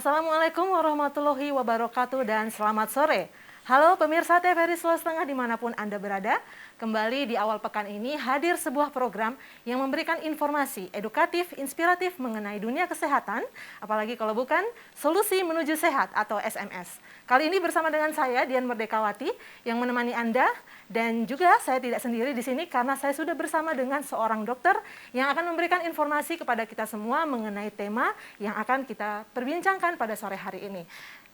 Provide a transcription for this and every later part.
Assalamualaikum warahmatullahi wabarakatuh dan selamat sore. Halo pemirsa TVRI Sulawesi Tengah dimanapun Anda berada. Kembali di awal pekan ini hadir sebuah program yang memberikan informasi edukatif, inspiratif mengenai dunia kesehatan, apalagi kalau bukan Solusi Menuju Sehat atau SMS. Kali ini bersama dengan saya Dian Merdekawati yang menemani Anda, dan juga saya tidak sendiri di sini karena saya sudah bersama dengan seorang dokter yang akan memberikan informasi kepada kita semua mengenai tema yang akan kita perbincangkan pada sore hari ini.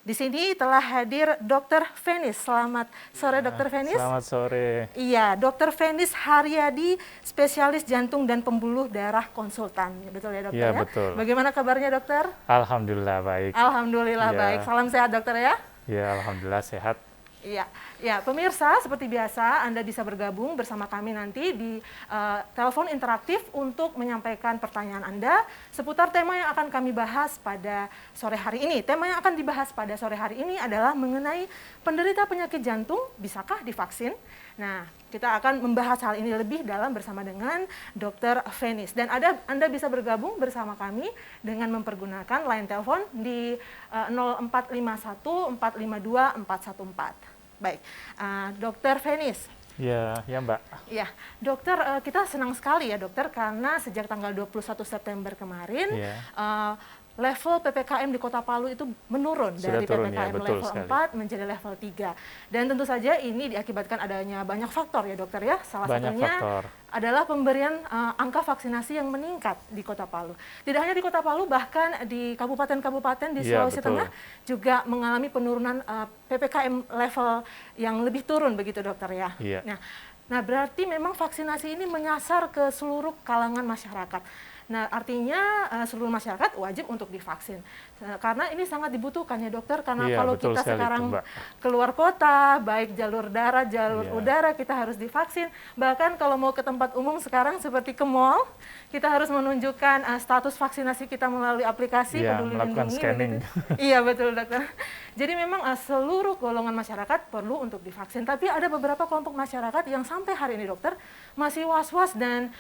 Di sini telah hadir Dr. Fenis. Selamat sore Dr. Fenis. Selamat sore. Iya, Dr. Fenis Haryadi, spesialis jantung dan pembuluh darah konsultan. Betul ya dokter Ya, ya? betul. Bagaimana kabarnya dokter? Alhamdulillah baik. Alhamdulillah Ya. baik. Salam sehat dokter ya? Ya, alhamdulillah sehat. Iya, ya pemirsa seperti biasa Anda bisa bergabung bersama kami nanti di telepon interaktif untuk menyampaikan pertanyaan Anda seputar tema yang akan kami bahas pada sore hari ini. Tema yang akan dibahas pada sore hari ini adalah mengenai penderita penyakit jantung bisakah divaksin? Nah, kita akan membahas hal ini lebih dalam bersama dengan Dr. Fenis. Dan Anda bisa bergabung bersama kami dengan mempergunakan line telepon di 0451 452 414. Baik, Dr. Fenis. Ya, ya Mbak. Ya, dokter, kita senang sekali ya dokter karena sejak tanggal 21 September kemarin Ya. level PPKM di Kota Palu itu menurun dari turun, ya, PPKM betul level sekali. 4 menjadi level 3. Dan tentu saja ini diakibatkan adanya banyak faktor ya dokter ya. Salah Banyak satunya faktor. adalah pemberian angka vaksinasi yang meningkat di Kota Palu. Tidak hanya di Kota Palu, bahkan di kabupaten-kabupaten di Iya, Sulawesi betul. Tengah juga mengalami penurunan PPKM level yang lebih turun begitu dokter ya. Iya. Nah, berarti memang vaksinasi ini menyasar ke seluruh kalangan masyarakat. Nah, artinya seluruh masyarakat wajib untuk divaksin. Karena ini sangat dibutuhkan ya dokter, karena Iya, kalau betul kita sekali sekarang itu, Mbak. keluar kota, baik jalur darat, jalur Iya. udara, kita harus divaksin. Bahkan kalau mau ke tempat umum sekarang seperti ke mall, kita harus menunjukkan status vaksinasi kita melalui aplikasi Iya, Peduli melakukan Lindungi. scanning. Begitu. Iya, betul dokter. Jadi memang seluruh golongan masyarakat perlu untuk divaksin. Tapi ada beberapa kelompok masyarakat yang sampai hari ini dokter masih was-was dan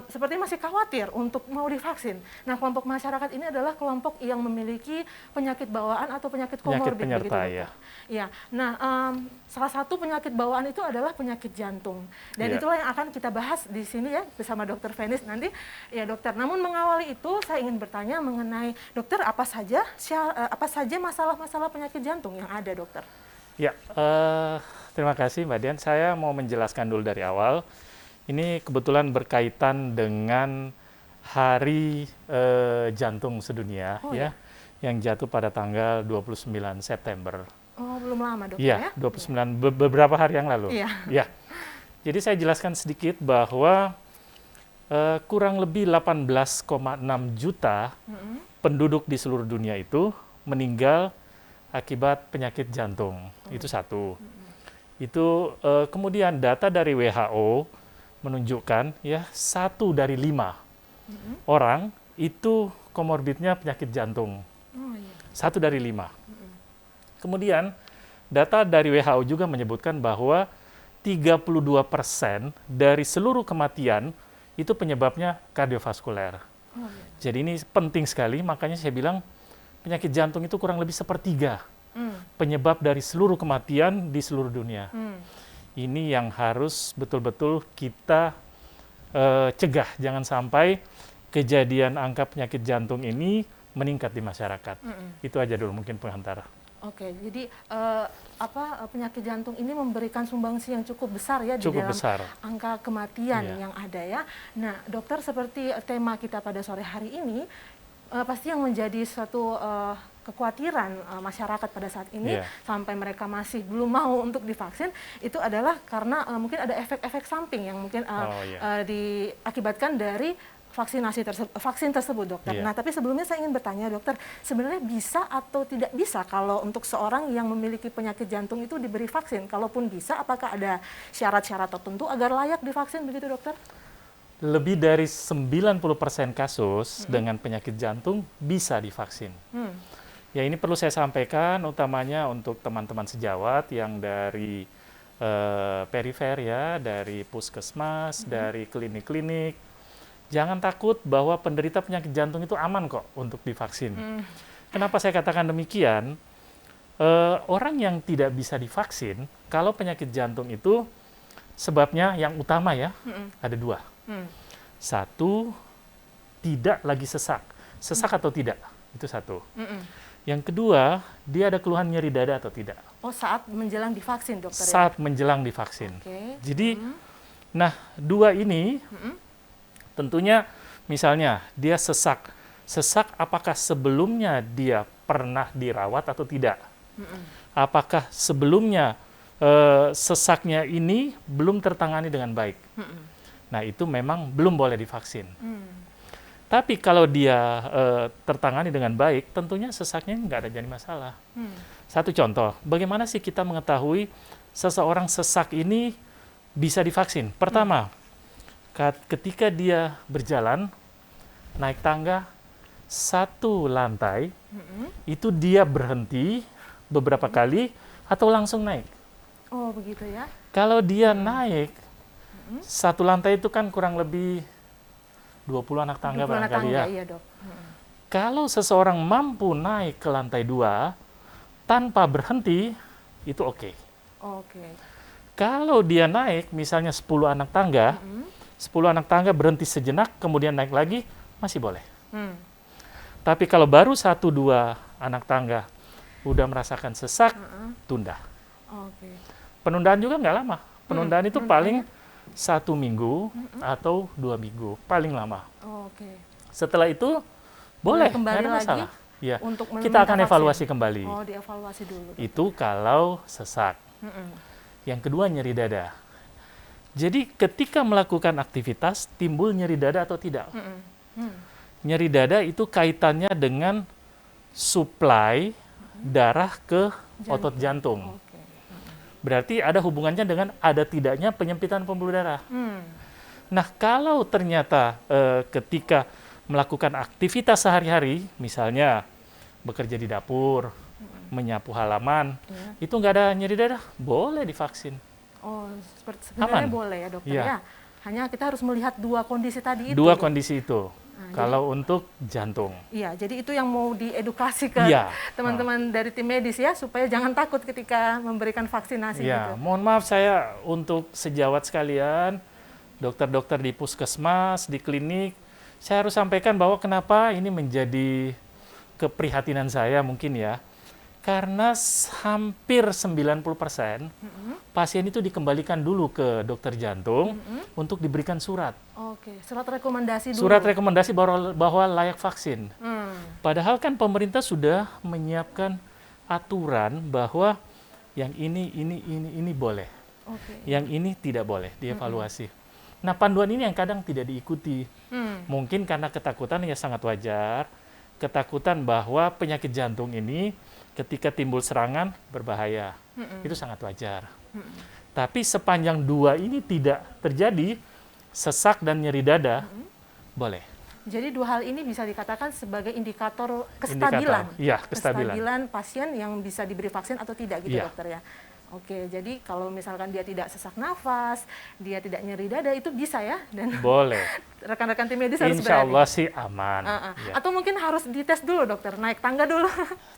sepertinya masih khawatir untuk mau divaksin. Nah, kelompok masyarakat ini adalah kelompok yang memiliki penyakit bawaan atau penyakit komorbid begitu, penyerta, dokter. ya. Iya. Nah, salah satu penyakit bawaan itu adalah penyakit jantung. Dan Iya. itulah yang akan kita bahas di sini ya bersama Dr. Fenis nanti. Ya, dokter. Namun mengawali itu saya ingin bertanya mengenai dokter apa saja masalah-masalah penyakit jantung yang ada, dokter? Ya, terima kasih Mbak Dian. Saya mau menjelaskan dulu dari awal. Ini kebetulan berkaitan dengan Hari Jantung Sedunia, Oh, ya, yang jatuh pada tanggal 29 September. Oh, belum lama dokter Iya, ya? 29 beberapa hari yang lalu. Iya. Ya. Jadi saya jelaskan sedikit bahwa kurang lebih 18,6 juta penduduk di seluruh dunia itu meninggal akibat penyakit jantung. Itu satu. Itu kemudian data dari WHO menunjukkan ya 1 dari 5 orang itu komorbidnya penyakit jantung. Oh, iya. 1 dari 5. Kemudian data dari WHO juga menyebutkan bahwa 32% dari seluruh kematian itu penyebabnya kardiovaskuler. Oh, iya. Jadi ini penting sekali, makanya saya bilang penyakit jantung itu kurang lebih sepertiga penyebab dari seluruh kematian di seluruh dunia. Ini yang harus betul-betul kita cegah, jangan sampai kejadian angka penyakit jantung ini meningkat di masyarakat. Itu aja dulu mungkin pengantar. Oke, jadi penyakit jantung ini memberikan sumbangsi yang cukup besar ya Cukup di dalam besar. angka kematian Iya. yang ada ya. Nah, dokter, seperti tema kita pada sore hari ini, pasti yang menjadi suatu kekhawatiran masyarakat pada saat ini sampai mereka masih belum mau untuk divaksin itu adalah karena mungkin ada efek-efek samping yang mungkin diakibatkan dari vaksin tersebut, dokter. Nah, tapi sebelumnya saya ingin bertanya, dokter, sebenarnya bisa atau tidak bisa kalau untuk seorang yang memiliki penyakit jantung itu diberi vaksin? Kalaupun bisa, apakah ada syarat-syarat tertentu agar layak divaksin begitu, dokter? Lebih dari 90% kasus dengan penyakit jantung bisa divaksin. Ya, ini perlu saya sampaikan utamanya untuk teman-teman sejawat yang dari perifer ya, dari puskesmas, dari klinik-klinik. Jangan takut bahwa penderita penyakit jantung itu aman kok untuk divaksin. kenapa saya katakan demikian? Orang yang tidak bisa divaksin, kalau penyakit jantung itu sebabnya yang utama ya, ada dua. Satu, tidak lagi sesak. Sesak atau tidak, itu satu. Yang kedua, dia ada keluhan nyeri dada atau tidak. Oh, saat menjelang divaksin, dokter ya? Saat menjelang divaksin. Oke. Jadi, nah dua ini tentunya misalnya dia sesak. Sesak apakah sebelumnya dia pernah dirawat atau tidak? Apakah sebelumnya sesaknya ini belum tertangani dengan baik? Nah, itu memang belum boleh divaksin. Tapi kalau dia tertangani dengan baik, tentunya sesaknya nggak ada jadi masalah. Satu contoh, bagaimana sih kita mengetahui seseorang sesak ini bisa divaksin? Pertama, ketika dia berjalan, naik tangga, satu lantai, itu dia berhenti beberapa kali atau langsung naik. Oh, begitu ya? Kalau dia naik, satu lantai itu kan kurang lebih 20 anak tangga 20 anak barangkali tangga, ya. iya dok. Kalau seseorang mampu naik ke lantai 2 tanpa berhenti, itu oke. Oke. Kalau dia naik, misalnya 10 anak tangga, 10 anak tangga berhenti sejenak, kemudian naik lagi, masih boleh. Tapi kalau baru 1-2 anak tangga udah merasakan sesak, tunda. Oke. Penundaan juga nggak lama. Penundaan itu paling 1 minggu atau 2 minggu, paling lama. Oke. Setelah itu, boleh, kembali nggak ada lagi masalah. Ya. untuk Kita akan meminta evaluasi vaksin. kembali. Oh, dievaluasi dulu. Itu kalau sesak. Yang kedua, nyeri dada. Jadi ketika melakukan aktivitas, timbul nyeri dada atau tidak? Nyeri dada itu kaitannya dengan suplai darah ke otot jantung. Oke. Berarti ada hubungannya dengan ada tidaknya penyempitan pembuluh darah. Nah, kalau ternyata ketika melakukan aktivitas sehari-hari, misalnya bekerja di dapur, menyapu halaman, itu nggak ada nyeri dada, boleh divaksin. Oh, sebenarnya Aman. boleh ya dokter Iya. ya. Hanya kita harus melihat dua kondisi tadi itu. Dua dok. kondisi itu. Kalau untuk jantung. Iya, jadi itu yang mau diedukasi ke Iya. teman-teman dari tim medis ya, supaya jangan takut ketika memberikan vaksinasi Ya, gitu. mohon maaf saya untuk sejawat sekalian, dokter-dokter di puskesmas, di klinik, saya harus sampaikan bahwa kenapa ini menjadi keprihatinan saya mungkin ya. Karena hampir 90% pasien itu dikembalikan dulu ke dokter jantung untuk diberikan surat. Oke, surat rekomendasi dulu. Surat rekomendasi bahwa layak vaksin. Hmm. Padahal kan pemerintah sudah menyiapkan aturan bahwa yang ini boleh. Oke. Yang ini tidak boleh dievaluasi. Nah, panduan ini yang kadang tidak diikuti. Mungkin karena ketakutan ya sangat wajar. Ketakutan bahwa penyakit jantung ini ketika timbul serangan berbahaya. Itu sangat wajar. Tapi sepanjang dua ini tidak terjadi, sesak dan nyeri dada, boleh. Jadi dua hal ini bisa dikatakan sebagai indikator kestabilan. Iya, kestabilan. Kestabilan pasien yang bisa diberi vaksin atau tidak gitu Iya. dokter ya. Oke, jadi kalau misalkan dia tidak sesak nafas, dia tidak nyeri dada, itu bisa ya? Dan Boleh. rekan-rekan tim medis harus Insya berani. Allah sih aman. Ya. Atau mungkin harus dites dulu dokter, naik tangga dulu.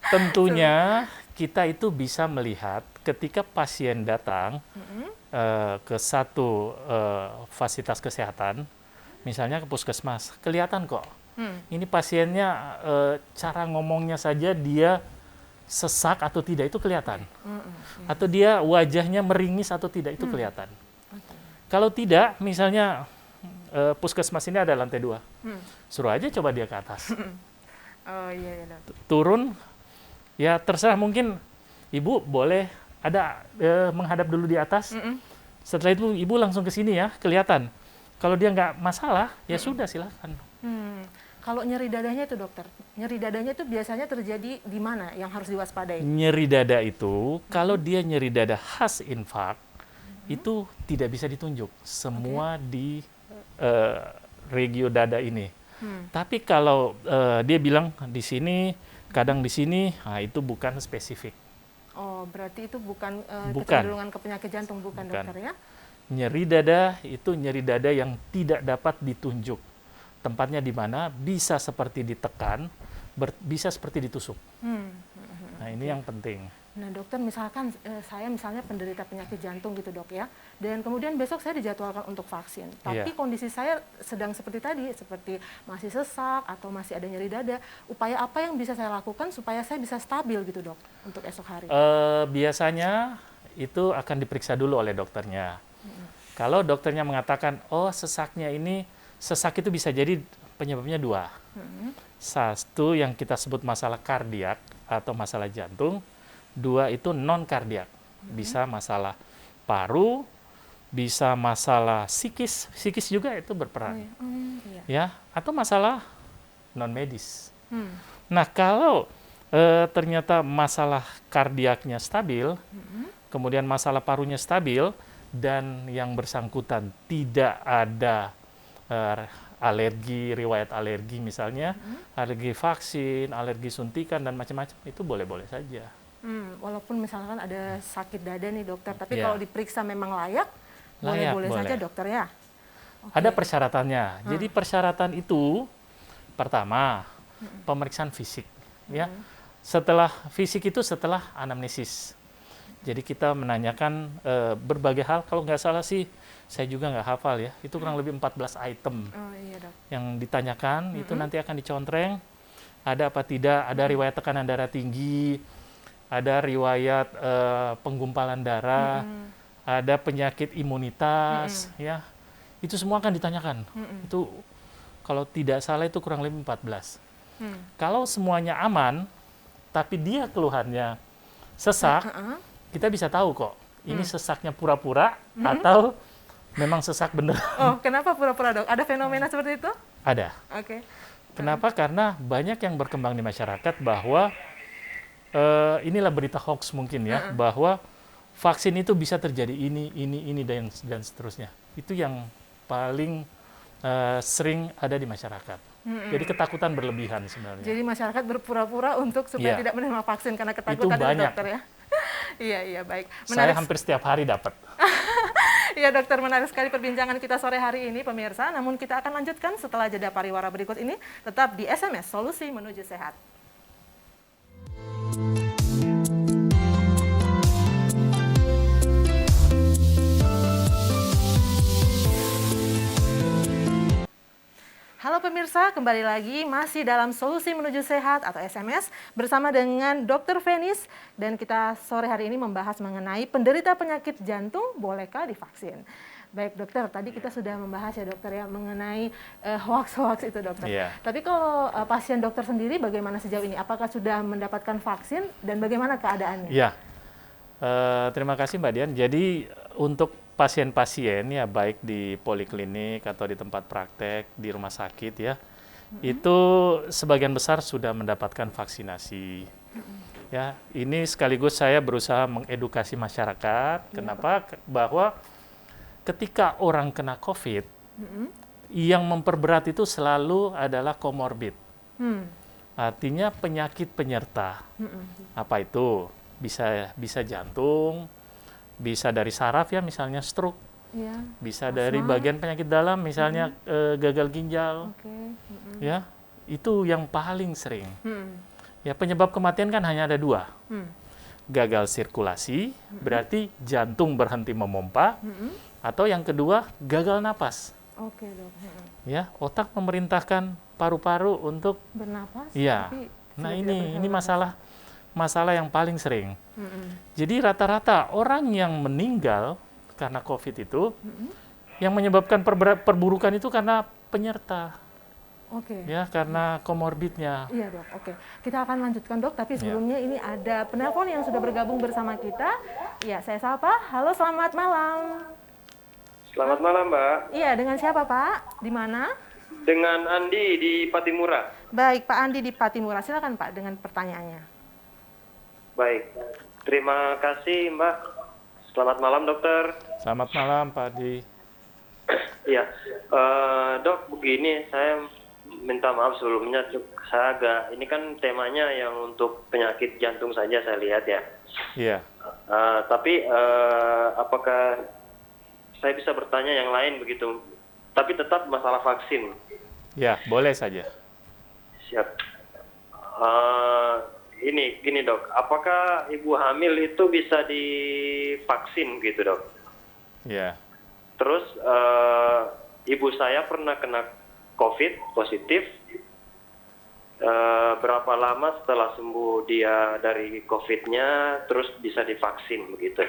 Tentunya kita itu bisa melihat ketika pasien datang ke satu fasilitas kesehatan, misalnya ke puskesmas, kelihatan kok. Ini pasiennya cara ngomongnya saja dia sesak atau tidak itu kelihatan. Atau dia wajahnya meringis atau tidak itu kelihatan. Kalau tidak, misalnya puskesmas ini ada lantai 2. Suruh aja coba dia ke atas. Oh iya, dok. Turun, ya terserah mungkin ibu boleh ada menghadap dulu di atas. Setelah itu ibu langsung ke sini ya, kelihatan. Kalau dia nggak masalah, ya sudah silakan. Kalau nyeri dadanya itu dokter, nyeri dadanya itu biasanya terjadi di mana yang harus diwaspadai? Nyeri dada itu, kalau dia nyeri dada khas infak, itu tidak bisa ditunjuk. Semua di regio dada ini. Tapi kalau dia bilang di sini, kadang di sini, nah itu bukan spesifik. Oh, berarti itu bukan Bukan. kecenderungan ke penyakit jantung, bukan dokter ya? Nyeri dada itu nyeri dada yang tidak dapat ditunjuk. Tempatnya di mana, bisa seperti ditekan, bisa seperti ditusuk. Nah, ini yang penting. Nah dokter, misalkan saya misalnya penderita penyakit jantung gitu dok ya, dan kemudian besok saya dijadwalkan untuk vaksin, tapi kondisi saya sedang seperti tadi, seperti masih sesak atau masih ada nyeri dada, upaya apa yang bisa saya lakukan supaya saya bisa stabil gitu dok untuk esok hari? Biasanya itu akan diperiksa dulu oleh dokternya. Kalau dokternya mengatakan, oh sesaknya ini, sesak itu bisa jadi penyebabnya dua. Satu yang kita sebut masalah kardiak atau masalah jantung, dua itu non kardiak, bisa masalah paru, bisa masalah psikis juga itu berperan, ya, atau masalah non medis. Nah kalau ternyata masalah kardiaknya stabil, kemudian masalah parunya stabil, dan yang bersangkutan tidak ada alergi, riwayat alergi misalnya, alergi vaksin, alergi suntikan dan macam-macam, itu boleh-boleh saja. Walaupun misalkan ada sakit dada nih dokter, tapi kalau diperiksa memang layak, boleh-boleh saja dokter ya? Ada persyaratannya. Jadi persyaratan itu, pertama, pemeriksaan fisik. Ya. Setelah fisik itu setelah anamnesis. Jadi kita menanyakan berbagai hal, kalau nggak salah sih, saya juga nggak hafal ya, itu kurang lebih 14 item yang ditanyakan, itu nanti akan dicontreng, ada apa tidak, ada riwayat tekanan darah tinggi, ada riwayat penggumpalan darah, ada penyakit imunitas, ya, itu semua akan ditanyakan. Itu kalau tidak salah itu kurang lebih 14. Kalau semuanya aman, tapi dia keluhannya sesak, kita bisa tahu kok, ini sesaknya pura-pura atau memang sesak bener. Oh, kenapa pura-pura dok? Ada fenomena seperti itu? Ada. Kenapa? Karena banyak yang berkembang di masyarakat bahwa inilah berita hoax mungkin ya, bahwa vaksin itu bisa terjadi ini dan seterusnya. Itu yang paling sering ada di masyarakat. Jadi ketakutan berlebihan sebenarnya. Jadi masyarakat berpura-pura untuk supaya tidak menerima vaksin karena ketakutan itu banyak. Dokter ya. Iya, baik. Saya hampir setiap hari dapat. Iya dokter, menarik sekali perbincangan kita sore hari ini pemirsa. Namun kita akan lanjutkan setelah jeda pariwara berikut ini, tetap di SMS Solusi Menuju Sehat. Halo pemirsa, kembali lagi masih dalam Solusi Menuju Sehat atau SMS bersama dengan Dr. Fenis, dan kita sore hari ini membahas mengenai penderita penyakit jantung bolehkah divaksin. Baik dokter, tadi kita sudah membahas ya dokter ya mengenai hoax-hoax itu dokter. Tapi kalau pasien dokter sendiri bagaimana sejauh ini? Apakah sudah mendapatkan vaksin dan bagaimana keadaannya? Iya, terima kasih Mbak Dian. Jadi untuk pasien-pasien ya baik di poliklinik atau di tempat praktek, di rumah sakit ya, itu sebagian besar sudah mendapatkan vaksinasi. Ya, ini sekaligus saya berusaha mengedukasi masyarakat. Kenapa? Bahwa ketika orang kena COVID, yang memperberat itu selalu adalah komorbid. Artinya penyakit penyerta. Apa itu? Bisa jantung, bisa dari saraf ya, misalnya stroke, bisa dari bagian penyakit dalam, misalnya gagal ginjal, ya itu yang paling sering. Ya penyebab kematian kan hanya ada dua, gagal sirkulasi, berarti jantung berhenti memompa, atau yang kedua gagal napas. Ya otak memerintahkan paru-paru untuk bernapas. Ya, nah ini masalah yang paling sering. Jadi rata-rata orang yang meninggal karena COVID itu, yang menyebabkan perburukan itu karena penyerta. Ya, karena komorbidnya. Iya dok, kita akan lanjutkan dok, tapi sebelumnya ini ada penelpon yang sudah bergabung bersama kita. Ya, saya sapa. Halo, selamat malam. Selamat malam Mbak. Iya, dengan siapa Pak? Di mana? Dengan Andi di Patimura. Baik, Pak Andi di Patimura. Silakan Pak dengan pertanyaannya. Baik, terima kasih Mbak. Selamat malam dokter. Selamat malam Pak Adi. Iya, dok begini, saya minta maaf sebelumnya, saya ini kan temanya yang untuk penyakit jantung saja saya lihat ya. Iya. Tapi apakah saya bisa bertanya yang lain begitu? Tapi tetap masalah vaksin. Ya, boleh saja. Siap. Ini gini dok, apakah ibu hamil itu bisa divaksin gitu dok? Ya. Terus ibu saya pernah kena COVID positif. Berapa lama setelah sembuh dia dari COVID-nya, terus bisa divaksin begitu?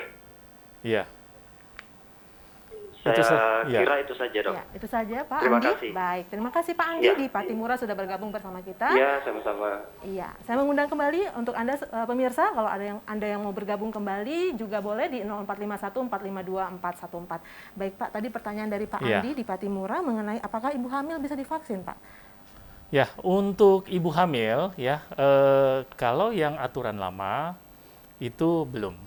Iya. Saya Iya. kira itu saja dok. Ya, itu saja Pak Terima Andi. kasih. Baik, terima kasih Pak Andi Ya. di Patimura sudah bergabung bersama kita. Iya, sama-sama. Iya, saya mengundang kembali untuk Anda pemirsa, kalau ada Anda yang mau bergabung kembali juga boleh di 0451 452 414. Baik Pak, tadi pertanyaan dari Pak Iya. Andi di Patimura mengenai apakah ibu hamil bisa divaksin Pak? Ya, untuk ibu hamil ya, kalau yang aturan lama itu belum.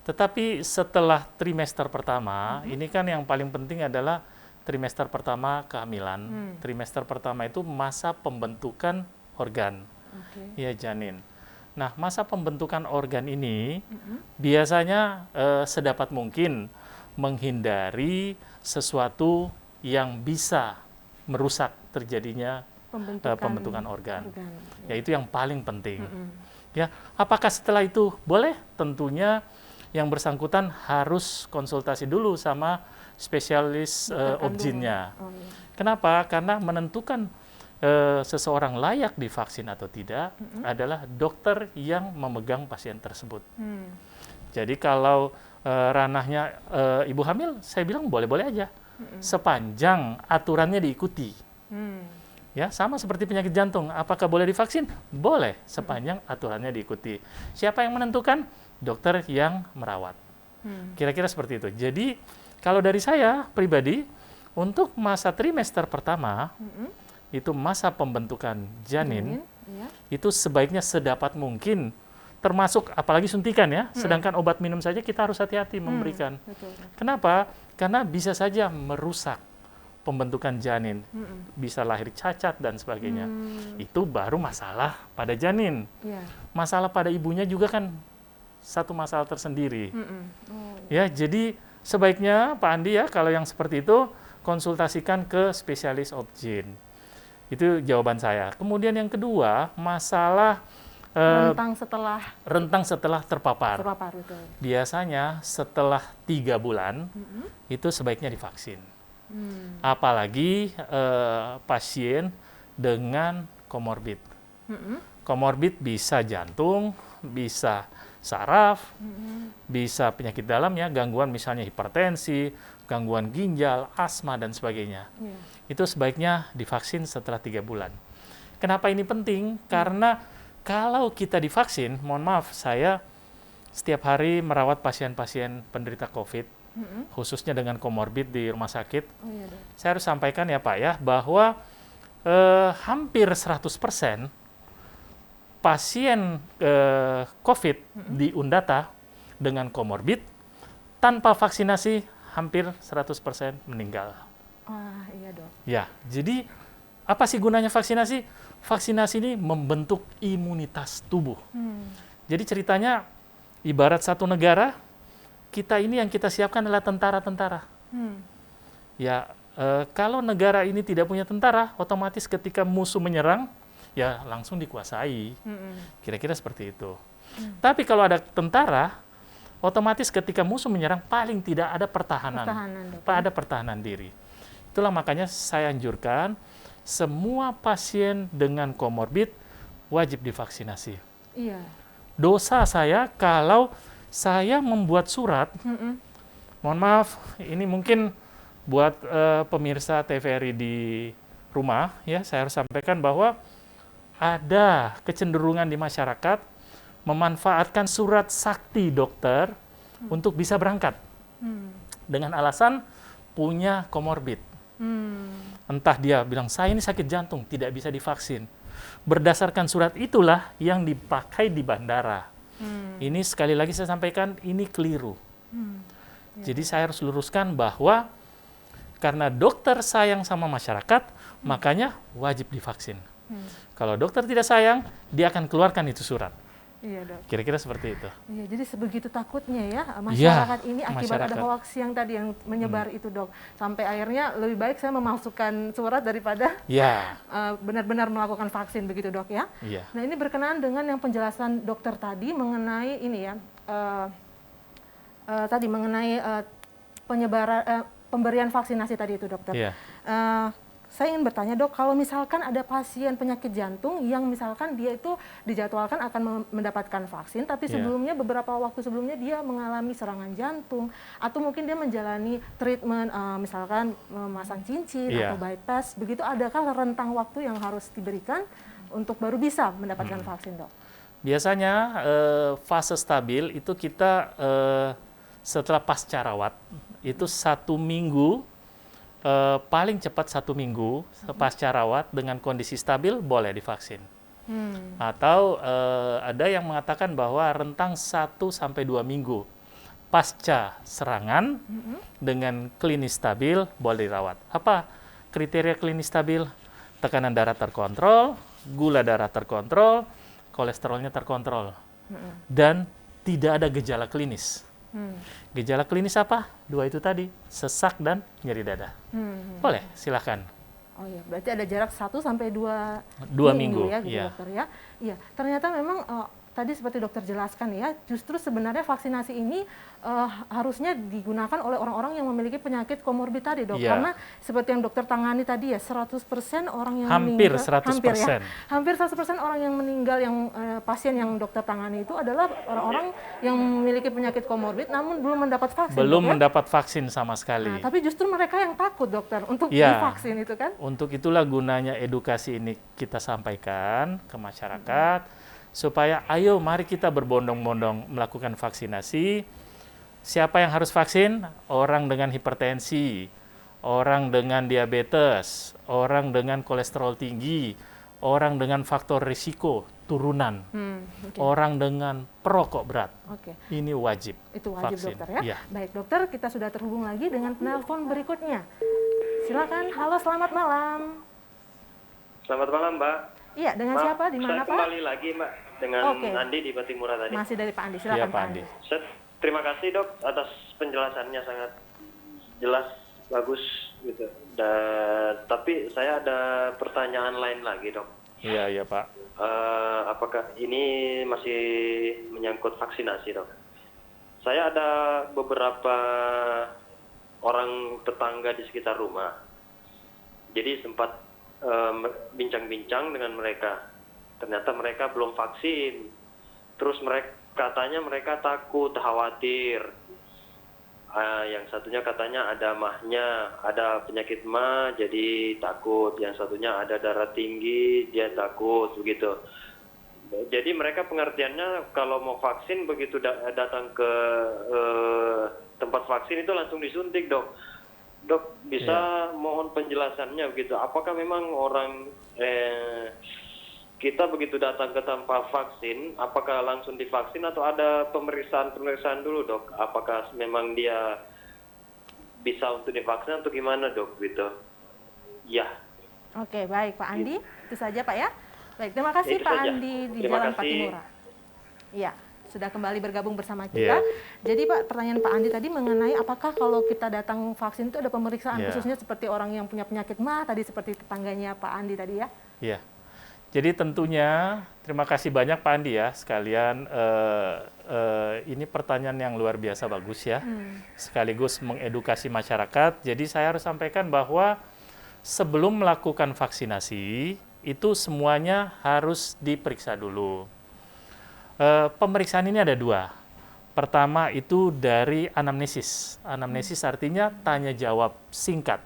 Tetapi setelah trimester pertama, ini kan yang paling penting adalah trimester pertama kehamilan. Trimester pertama itu masa pembentukan organ, ya janin. Nah, masa pembentukan organ ini biasanya sedapat mungkin menghindari sesuatu yang bisa merusak terjadinya pembentukan organ. Ya, itu yang paling penting. Ya, apakah setelah itu boleh? Tentunya yang bersangkutan harus konsultasi dulu sama spesialis obgynnya. Kenapa? Karena menentukan seseorang layak divaksin atau tidak adalah dokter yang memegang pasien tersebut. Jadi kalau ranahnya ibu hamil, saya bilang boleh-boleh aja, sepanjang aturannya diikuti. Ya, sama seperti penyakit jantung. Apakah boleh divaksin? Boleh, sepanjang aturannya diikuti. Siapa yang menentukan? Dokter yang merawat. Kira-kira seperti itu. Jadi, kalau dari saya pribadi, untuk masa trimester pertama, itu masa pembentukan janin, itu sebaiknya sedapat mungkin, termasuk apalagi suntikan ya, sedangkan obat minum saja kita harus hati-hati memberikan. Kenapa? Karena bisa saja merusak pembentukan janin, bisa lahir cacat dan sebagainya. Itu baru masalah pada janin. Masalah pada ibunya juga kan satu masalah tersendiri. Ya, jadi sebaiknya Pak Andi ya, kalau yang seperti itu konsultasikan ke spesialis obgyn. Itu jawaban saya. Kemudian yang kedua, masalah rentang setelah terpapar. Betul. Biasanya setelah 3 bulan itu sebaiknya divaksin. Apalagi pasien dengan komorbid. Komorbid bisa jantung, bisa saraf, bisa penyakit dalam ya, gangguan misalnya hipertensi, gangguan ginjal, asma dan sebagainya. Itu sebaiknya divaksin setelah 3 bulan. Kenapa ini penting? Karena kalau kita divaksin, mohon maaf, saya setiap hari merawat pasien-pasien penderita COVID, khususnya dengan komorbid di rumah sakit. Saya harus sampaikan ya Pak ya, bahwa hampir 100% pasien COVID di Undata dengan komorbid tanpa vaksinasi hampir 100% meninggal. Iya dok. Ya, jadi apa sih gunanya vaksinasi? Vaksinasi ini membentuk imunitas tubuh. Jadi ceritanya ibarat satu negara, kita ini yang kita siapkan adalah tentara-tentara. Ya, kalau negara ini tidak punya tentara, otomatis ketika musuh menyerang, ya langsung dikuasai. Kira-kira seperti itu. Tapi kalau ada tentara, otomatis ketika musuh menyerang, paling tidak ada pertahanan. Ada pertahanan diri. Itulah makanya saya anjurkan, semua pasien dengan komorbid wajib divaksinasi. Dosa saya kalau saya membuat surat, mohon maaf, ini mungkin buat pemirsa TVRI di rumah, ya saya harus sampaikan bahwa ada kecenderungan di masyarakat memanfaatkan surat sakti dokter untuk bisa berangkat dengan alasan punya komorbid. Entah dia bilang, saya ini sakit jantung, tidak bisa divaksin. Berdasarkan surat itulah yang dipakai di bandara. Ini sekali lagi saya sampaikan, ini keliru. Jadi saya harus luruskan bahwa karena dokter sayang sama masyarakat, makanya wajib divaksin. Kalau dokter tidak sayang, dia akan keluarkan itu surat. Iya, Dok. Kira-kira seperti itu. Iya, jadi sebegitu takutnya ya masyarakat ini akibat ada masyarakat. hoax yang tadi yang menyebar itu, Dok. Sampai akhirnya lebih baik saya memasukkan surat daripada Ya, benar-benar melakukan vaksin begitu, Dok ya. iya. Nah, ini berkenaan dengan yang penjelasan dokter tadi mengenai ini ya, tadi mengenai penyebaran pemberian vaksinasi tadi itu, dokter. Iya. Saya ingin bertanya, Dok, kalau misalkan ada pasien penyakit jantung yang misalkan dia itu dijadwalkan akan mendapatkan vaksin, tapi sebelumnya beberapa waktu sebelumnya dia mengalami serangan jantung atau mungkin dia menjalani treatment misalkan memasang cincin atau bypass, begitu adakah rentang waktu yang harus diberikan untuk baru bisa mendapatkan vaksin, Dok? Biasanya fase stabil itu kita setelah pasca rawat itu 1 minggu, paling cepat 1 minggu pasca rawat dengan kondisi stabil boleh divaksin. Atau ada yang mengatakan bahwa rentang 1 sampai 2 minggu pasca serangan dengan klinis stabil boleh dirawat. Apa kriteria klinis stabil? Tekanan darah terkontrol, gula darah terkontrol, kolesterolnya terkontrol, dan tidak ada gejala klinis. Gejala klinis apa? 2 itu tadi, sesak dan nyeri dada. Boleh, silakan. Oh iya, berarti ada jarak 1 sampai 2 minggu ya, gitu, iya. dokter ya. Iya, ternyata memang tadi seperti dokter jelaskan ya, justru sebenarnya vaksinasi ini harusnya digunakan oleh orang-orang yang memiliki penyakit komorbid tadi, Dok. Iya. Karena seperti yang dokter tangani tadi ya, 100% orang yang Hampir meninggal, 100%. hampir 100% orang yang meninggal yang pasien yang dokter tangani itu adalah orang-orang yang memiliki penyakit komorbid namun belum mendapat vaksin. Belum Dok, ya? mendapat vaksin sama sekali. Nah, tapi justru mereka yang takut, dokter, untuk Iya. divaksin itu kan? Untuk itulah gunanya edukasi ini kita sampaikan ke masyarakat, supaya ayo mari kita berbondong-bondong melakukan vaksinasi. Siapa yang harus vaksin? Orang dengan hipertensi, orang dengan diabetes, orang dengan kolesterol tinggi, orang dengan faktor risiko turunan, orang dengan perokok berat. Ini wajib. Itu wajib vaksin. Dokter ya? Iya. Baik dokter, kita sudah terhubung lagi dengan penelpon berikutnya. Silakan, halo selamat malam. Selamat malam, Mbak. Iya, dengan siapa? Di mana, saya Pak? kembali lagi, Mbak, dengan Andi di Patimura tadi. Masih dari Pak Andi, silakan Iya, Pak Pak Andi. Terima kasih, Dok, atas penjelasannya sangat jelas, bagus gitu. Tapi saya ada pertanyaan lain lagi, Dok. Iya, Pak. Apakah ini masih menyangkut vaksinasi, Dok? Saya ada beberapa orang tetangga di sekitar rumah. Jadi sempat bincang-bincang dengan mereka. Ternyata mereka belum vaksin. Terus katanya mereka takut, khawatir. Yang satunya katanya ada mahnya, ada penyakit mah, jadi takut. Yang satunya ada darah tinggi, dia takut, begitu. Jadi mereka pengertiannya kalau mau vaksin begitu datang ke tempat vaksin itu langsung disuntik, Dok. Dok, bisa mohon penjelasannya begitu. Apakah memang orang kita begitu datang ke tempat vaksin, apakah langsung divaksin atau ada pemeriksaan dulu, Dok? Apakah memang dia bisa untuk divaksin atau gimana, Dok? Gitu. Ya. Oke, baik Pak Andi. Itu saja Pak ya. Baik, terima kasih Itu Pak saja. Andi di Terima Jalan kasih. Patimura. Iya, sudah kembali bergabung bersama kita. Jadi Pak, pertanyaan Pak Andi tadi mengenai apakah kalau kita datang vaksin itu ada pemeriksaan khususnya seperti orang yang punya penyakit mah tadi seperti tetangganya Pak Andi tadi ya? Iya. Jadi tentunya terima kasih banyak Pak Andi ya sekalian ini pertanyaan yang luar biasa bagus ya. Sekaligus mengedukasi masyarakat. Jadi saya harus sampaikan bahwa sebelum melakukan vaksinasi itu semuanya harus diperiksa dulu. Pemeriksaan ini ada 2. Pertama itu dari anamnesis. Anamnesis artinya tanya jawab singkat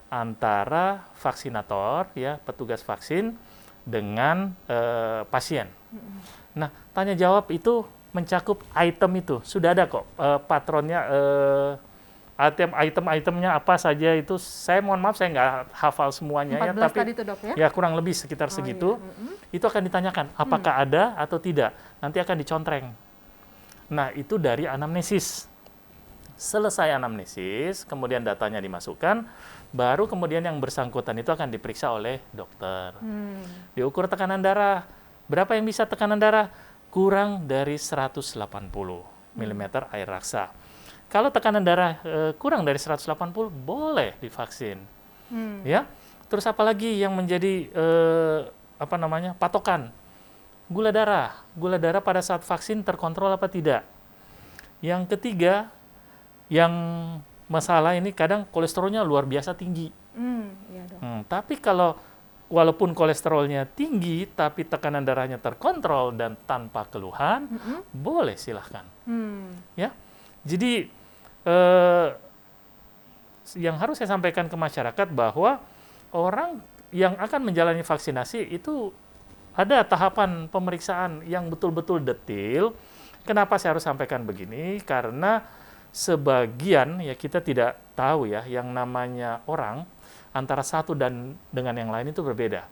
antara vaksinator ya petugas vaksin dengan pasien. Nah, tanya jawab itu mencakup item itu sudah ada kok patronnya, item-itemnya apa saja itu. Saya mohon maaf saya nggak hafal semuanya 14 ya, tapi tadi itu, Dok, ya? Ya kurang lebih sekitar segitu. Itu akan ditanyakan apakah ada atau tidak. Nanti akan dicontreng. Nah, itu dari anamnesis. Selesai anamnesis, kemudian datanya dimasukkan, baru kemudian yang bersangkutan itu akan diperiksa oleh dokter. Diukur tekanan darah. Berapa yang bisa tekanan darah? kurang dari 180 mm air raksa. Kalau tekanan darah kurang dari 180 boleh divaksin. Ya. Terus apalagi yang menjadi patokan? Gula darah. Gula darah pada saat vaksin terkontrol apa tidak? Yang ketiga, yang masalah ini kadang kolesterolnya luar biasa tinggi. Iya dok. Tapi kalau walaupun kolesterolnya tinggi, tapi tekanan darahnya terkontrol dan tanpa keluhan, boleh silahkan. Ya, jadi yang harus saya sampaikan ke masyarakat bahwa orang yang akan menjalani vaksinasi itu ada tahapan pemeriksaan yang betul-betul detail. Kenapa saya harus sampaikan begini? Karena sebagian ya kita tidak tahu ya yang namanya orang antara satu dan dengan yang lain itu berbeda.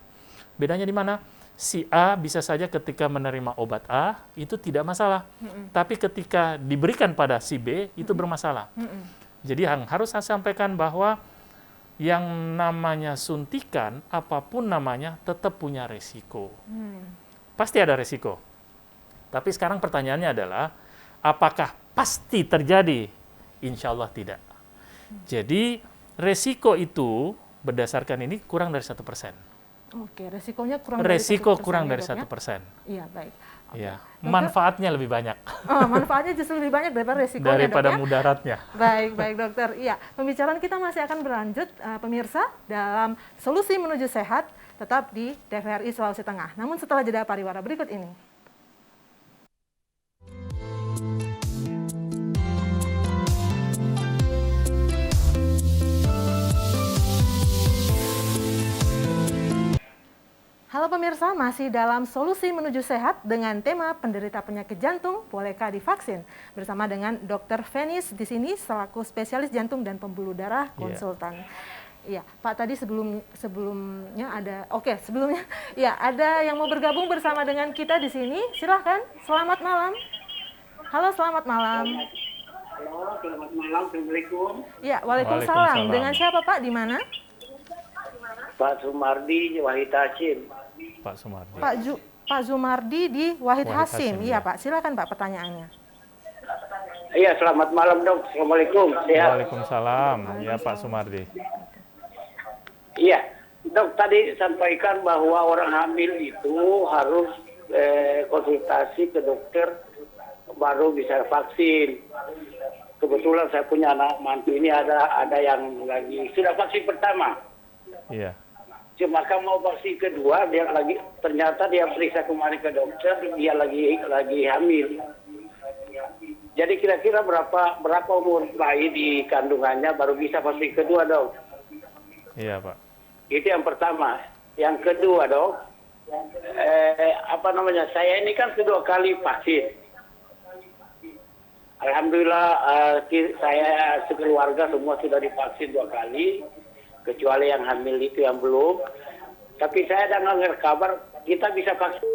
Bedanya di mana? Si A bisa saja ketika menerima obat A itu tidak masalah, tapi ketika diberikan pada si B itu bermasalah. Jadi yang harus saya sampaikan bahwa yang namanya suntikan apapun namanya tetap punya resiko. Pasti ada resiko. Tapi sekarang pertanyaannya adalah apakah pasti terjadi? Insya Allah tidak. Jadi resiko itu berdasarkan ini kurang dari 1%. Oke, resikonya kurang kurang dari 1%. Iya, baik. Ya, manfaatnya lebih banyak. Manfaatnya justru lebih banyak daripada resikonya, daripada dok, ya? mudaratnya. Baik dokter. Iya, pembicaraan kita masih akan berlanjut, pemirsa, dalam Solusi Menuju Sehat, tetap di TVRI Sulawesi Tengah. Namun setelah jeda pariwara berikut ini. Halo pemirsa, masih dalam Solusi Menuju Sehat dengan tema penderita penyakit jantung bolehkah divaksin? Bersama dengan Dr. Fenis di sini selaku spesialis jantung dan pembuluh darah konsultan. Iya, Pak, tadi sebelumnya ada yang mau bergabung bersama dengan kita di sini. Silahkan. Selamat malam. Halo, selamat malam. Halo, selamat malam. Assalamualaikum. Ya, waalaikumsalam. Dengan siapa, Pak? Di mana? Pak Sumardi, Wahid Hashim. Pak Sumardi. Pak Sumardi di Wahid Hashim. Iya, ya. Pak. Silakan, Pak, pertanyaannya. Iya, selamat malam, Dok. Assalamualaikum. Sehat. Waalaikumsalam. Ya, Pak Sumardi. Iya, Dok, tadi sampaikan bahwa orang hamil itu harus konsultasi ke dokter baru bisa vaksin. Kebetulan saya punya anak mantu ini ada yang lagi sudah vaksin pertama. Iya. Cuma kan mau vaksin kedua, ternyata dia periksa kemarin ke dokter, dia lagi hamil. Jadi kira-kira berapa umur bayi di kandungannya baru bisa vaksin kedua, Dok? Iya, Pak. Itu yang pertama. Yang kedua, Dok, saya ini kan kedua kali vaksin. Alhamdulillah saya sekeluarga semua sudah divaksin 2 kali. Kecuali yang hamil itu yang belum. Tapi saya dengar kabar kita bisa vaksin.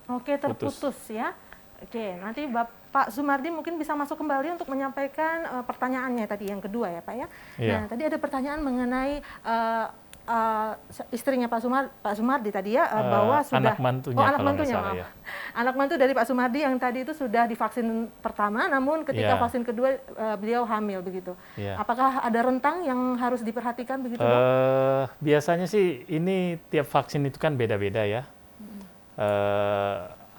Oke, terputus ya. Oke, nanti Pak Sumardi mungkin bisa masuk kembali untuk menyampaikan pertanyaannya tadi yang kedua ya, Pak ya. Iya. Nah, tadi ada pertanyaan mengenai istrinya Pak Sumardi tadi ya, bahwa sudah anak mantunya, anak kalau mantunya, nggak salah, maaf. ya. Anak mantu dari Pak Sumardi yang tadi itu sudah divaksin pertama, namun ketika Iya. vaksin kedua beliau hamil begitu. Iya. Apakah ada rentang yang harus diperhatikan begitu, Dok? Biasanya sih ini tiap vaksin itu kan beda-beda ya.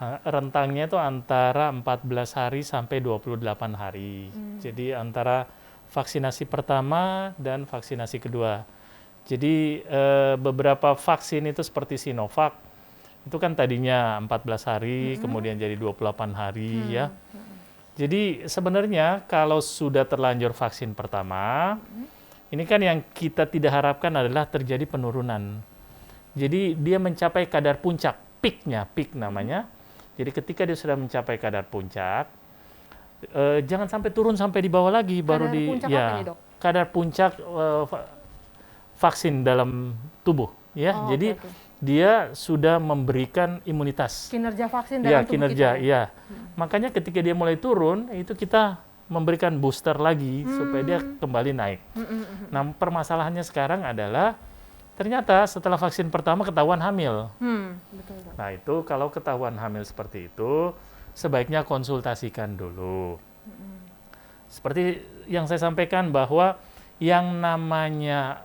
Rentangnya itu antara 14 hari sampai 28 hari. Jadi antara vaksinasi pertama dan vaksinasi kedua. Jadi beberapa vaksin itu seperti Sinovac, itu kan tadinya 14 hari, kemudian jadi 28 hari ya. Jadi sebenarnya kalau sudah terlanjur vaksin pertama, ini kan yang kita tidak harapkan adalah terjadi penurunan. Jadi dia mencapai kadar puncak, peak namanya. Jadi ketika dia sudah mencapai kadar puncak, jangan sampai turun sampai di bawah lagi, baru Kadar puncak apa nih, Dok? Kadar puncak vaksin dalam tubuh ya. Jadi dia sudah memberikan imunitas. Kinerja vaksin dalam tubuh kinerja, kita. ya. Makanya ketika dia mulai turun, itu kita memberikan booster lagi supaya dia kembali naik. Nah, permasalahannya sekarang adalah ternyata setelah vaksin pertama ketahuan hamil. Betul, Dok. Nah itu kalau ketahuan hamil seperti itu, sebaiknya konsultasikan dulu. Seperti yang saya sampaikan bahwa yang namanya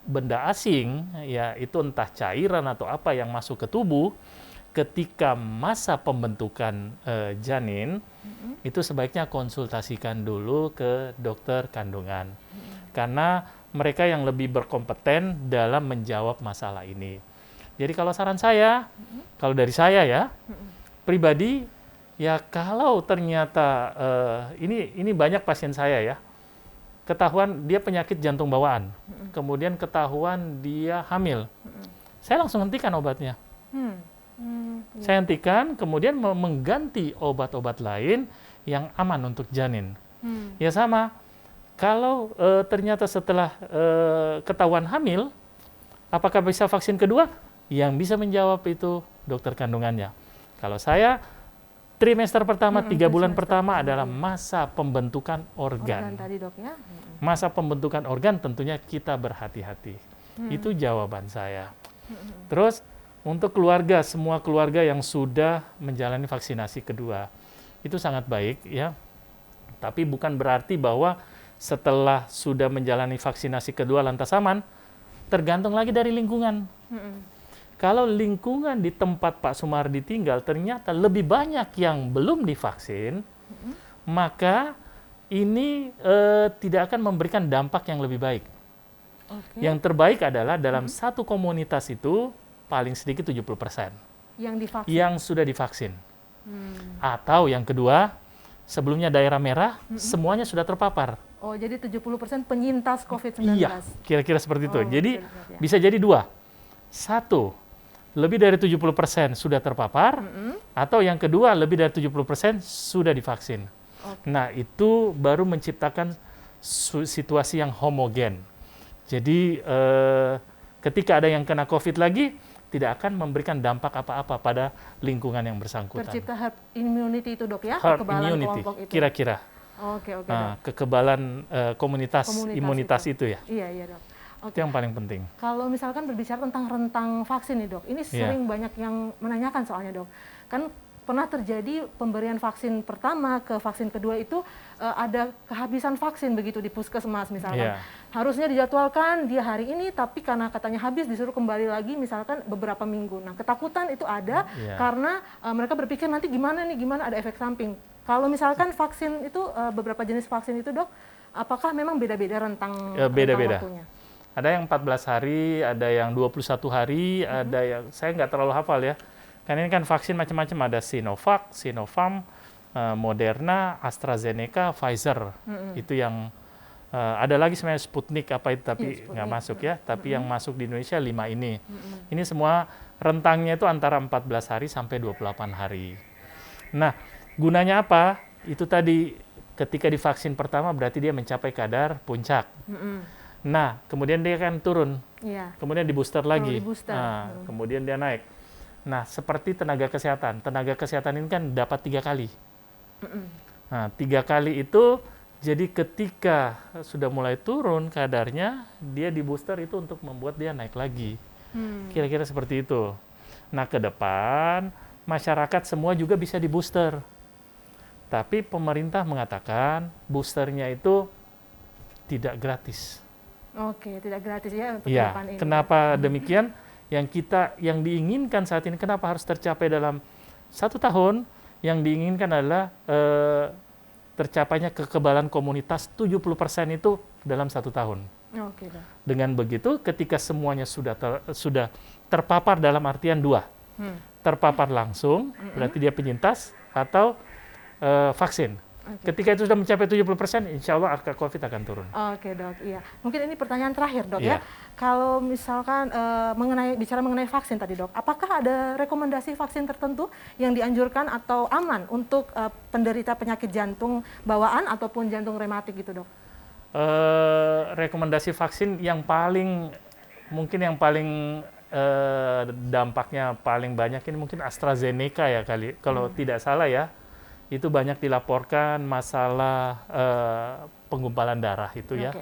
benda asing, ya itu entah cairan atau apa yang masuk ke tubuh, ketika masa pembentukan janin, itu sebaiknya konsultasikan dulu ke dokter kandungan. Karena mereka yang lebih berkompeten dalam menjawab masalah ini. Jadi kalau saran saya, kalau dari saya ya, pribadi, ya kalau ternyata, ini banyak pasien saya ya, ketahuan dia penyakit jantung bawaan, kemudian ketahuan dia hamil, saya langsung hentikan obatnya. Saya hentikan, kemudian mengganti obat-obat lain yang aman untuk janin. Ya sama, kalau ternyata setelah ketahuan hamil, apakah bisa vaksin kedua? Yang bisa menjawab itu dokter kandungannya. Kalau saya, trimester pertama, 3 bulan pertama adalah masa pembentukan organ. Tadi, Dok, ya. Masa pembentukan organ tentunya kita berhati-hati. Itu jawaban saya. Terus, untuk keluarga, semua keluarga yang sudah menjalani vaksinasi kedua, itu sangat baik ya. Tapi bukan berarti bahwa setelah sudah menjalani vaksinasi kedua lantas aman, tergantung lagi dari lingkungan. Kalau lingkungan di tempat Pak Sumardi tinggal ternyata lebih banyak yang belum divaksin, maka ini tidak akan memberikan dampak yang lebih baik. Yang terbaik adalah dalam satu komunitas itu paling sedikit 70% yang divaksin, yang sudah divaksin. Atau yang kedua, sebelumnya daerah merah, semuanya sudah terpapar. Oh, jadi 70% penyintas COVID-19. Iya, kira-kira seperti itu. Oh, Jadi ya. bisa jadi dua. Satu, lebih dari 70% sudah terpapar, atau yang kedua, lebih dari 70% sudah divaksin. Nah, itu baru menciptakan situasi yang homogen. Jadi, ketika ada yang kena COVID lagi, tidak akan memberikan dampak apa-apa pada lingkungan yang bersangkutan. Tercipta herd immunity itu, Dok, ya? Herd Kekebalan immunity, kelompok itu. kira-kira. Oke, Nah, kekebalan komunitas imunitas itu ya. Iya, Dok. Itu yang paling penting. Kalau misalkan berbicara tentang rentang vaksin nih, Dok, ini sering banyak yang menanyakan soalnya, Dok. Kan pernah terjadi pemberian vaksin pertama ke vaksin kedua itu ada kehabisan vaksin begitu di puskesmas misalkan. Harusnya dijadwalkan dia hari ini, tapi karena katanya habis disuruh kembali lagi misalkan beberapa minggu. Nah, ketakutan itu ada karena mereka berpikir nanti gimana ada efek samping. Kalau misalkan vaksin itu beberapa jenis vaksin itu, Dok, apakah memang beda-beda rentang waktunya? Ada yang 14 hari, ada yang 21 hari, ada yang saya nggak terlalu hafal ya. Karena ini kan vaksin macam-macam, ada Sinovac, Sinopharm, Moderna, AstraZeneca, Pfizer. Itu yang ada lagi sebenarnya Sputnik apa itu, tapi nggak masuk ya. Tapi yang masuk di Indonesia 5 ini. Ini semua rentangnya itu antara 14 hari sampai 28 hari. Nah, gunanya apa? Itu tadi ketika divaksin pertama berarti dia mencapai kadar puncak. Nah, kemudian dia akan turun. Kemudian di booster lagi. Nah, kemudian dia naik. Nah, seperti tenaga kesehatan. Tenaga kesehatan ini kan dapat 3 kali. Nah, 3 kali itu, jadi ketika sudah mulai turun kadarnya, dia di booster itu untuk membuat dia naik lagi. Kira-kira seperti itu. Nah, ke depan, masyarakat semua juga bisa di booster. Tapi pemerintah mengatakan boosternya itu tidak gratis. Oke, tidak gratis ya untuk ya, depan ini. Kenapa demikian? Yang diinginkan saat ini, kenapa harus tercapai dalam 1 tahun? Yang diinginkan adalah tercapainya kekebalan komunitas 70% itu dalam 1 tahun. Oke, dengan begitu, ketika semuanya sudah terpapar dalam artian 2, terpapar langsung, berarti dia penyintas, atau vaksin. Ketika itu sudah mencapai 70%, insya Allah angka COVID akan turun. Oke, Dok. Iya. Mungkin ini pertanyaan terakhir, Dok, ya. Kalau misalkan bicara mengenai vaksin tadi, Dok, apakah ada rekomendasi vaksin tertentu yang dianjurkan atau aman untuk penderita penyakit jantung bawaan ataupun jantung rematik gitu, Dok? Rekomendasi vaksin yang paling dampaknya paling banyak ini mungkin AstraZeneca ya kali, kalau tidak salah ya. Itu banyak dilaporkan masalah penggumpalan darah itu ya.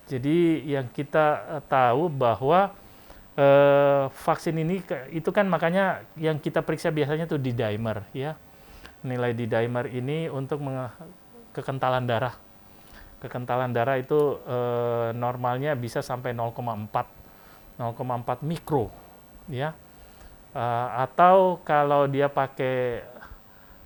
Jadi yang kita tahu bahwa vaksin ini itu kan makanya yang kita periksa biasanya tuh D-dimer ya. Nilai D-dimer ini untuk kekentalan darah. Kekentalan darah itu normalnya bisa sampai 0,4 mikro ya. Atau kalau dia pakai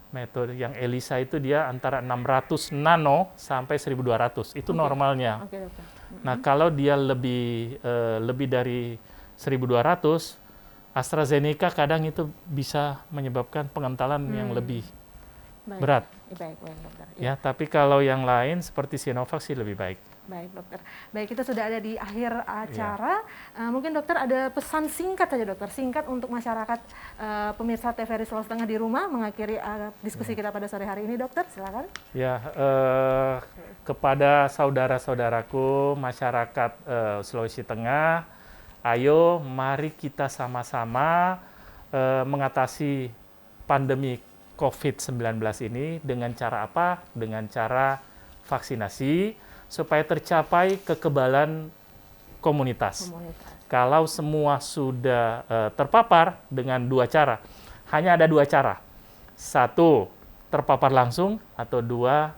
metode yang ELISA itu dia antara 600 nano sampai 1200. Itu normalnya. Oke, dokter. Nah, kalau dia lebih dari 1200, AstraZeneca kadang itu bisa menyebabkan pengentalan yang lebih berat. Baik, dokter. Ya, tapi kalau yang lain seperti Sinovac sih lebih baik. Baik, dokter. Baik, kita sudah ada di akhir acara. Mungkin dokter ada pesan singkat saja, dokter. Singkat untuk masyarakat pemirsa TVRI Sulawesi Tengah di rumah mengakhiri diskusi kita pada sore hari ini, dokter. Silakan. Ya, kepada saudara-saudaraku masyarakat Sulawesi Tengah, ayo mari kita sama-sama mengatasi pandemi COVID-19 ini dengan cara apa? Dengan cara vaksinasi supaya tercapai kekebalan komunitas. Kalau semua sudah terpapar dengan 2 cara, hanya ada 2 cara. 1, terpapar langsung, atau 2,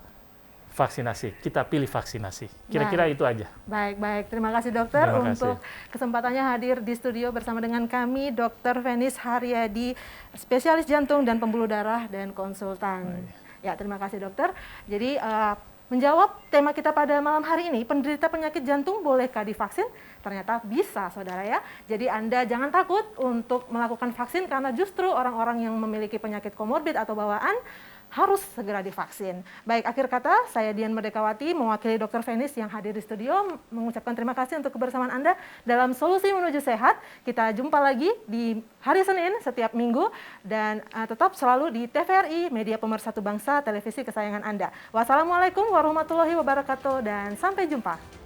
vaksinasi. Kita pilih vaksinasi. Kira-kira itu aja. Baik. Terima kasih, dokter, untuk kesempatannya hadir di studio bersama dengan kami, Dr. Fenis Haryadi, spesialis jantung dan pembuluh darah dan konsultan. Ya, terima kasih, dokter. Jadi menjawab tema kita pada malam hari ini, penderita penyakit jantung bolehkah divaksin? Ternyata bisa, saudara ya. Jadi Anda jangan takut untuk melakukan vaksin karena justru orang-orang yang memiliki penyakit komorbid atau bawaan harus segera divaksin. Baik, akhir kata, saya Dian Merdekawati mewakili Dr. Fenis yang hadir di studio mengucapkan terima kasih untuk kebersamaan Anda dalam Solusi Menuju Sehat. Kita jumpa lagi di hari Senin setiap minggu dan tetap selalu di TVRI, media pemersatu bangsa, televisi kesayangan Anda. Wassalamualaikum warahmatullahi wabarakatuh dan sampai jumpa.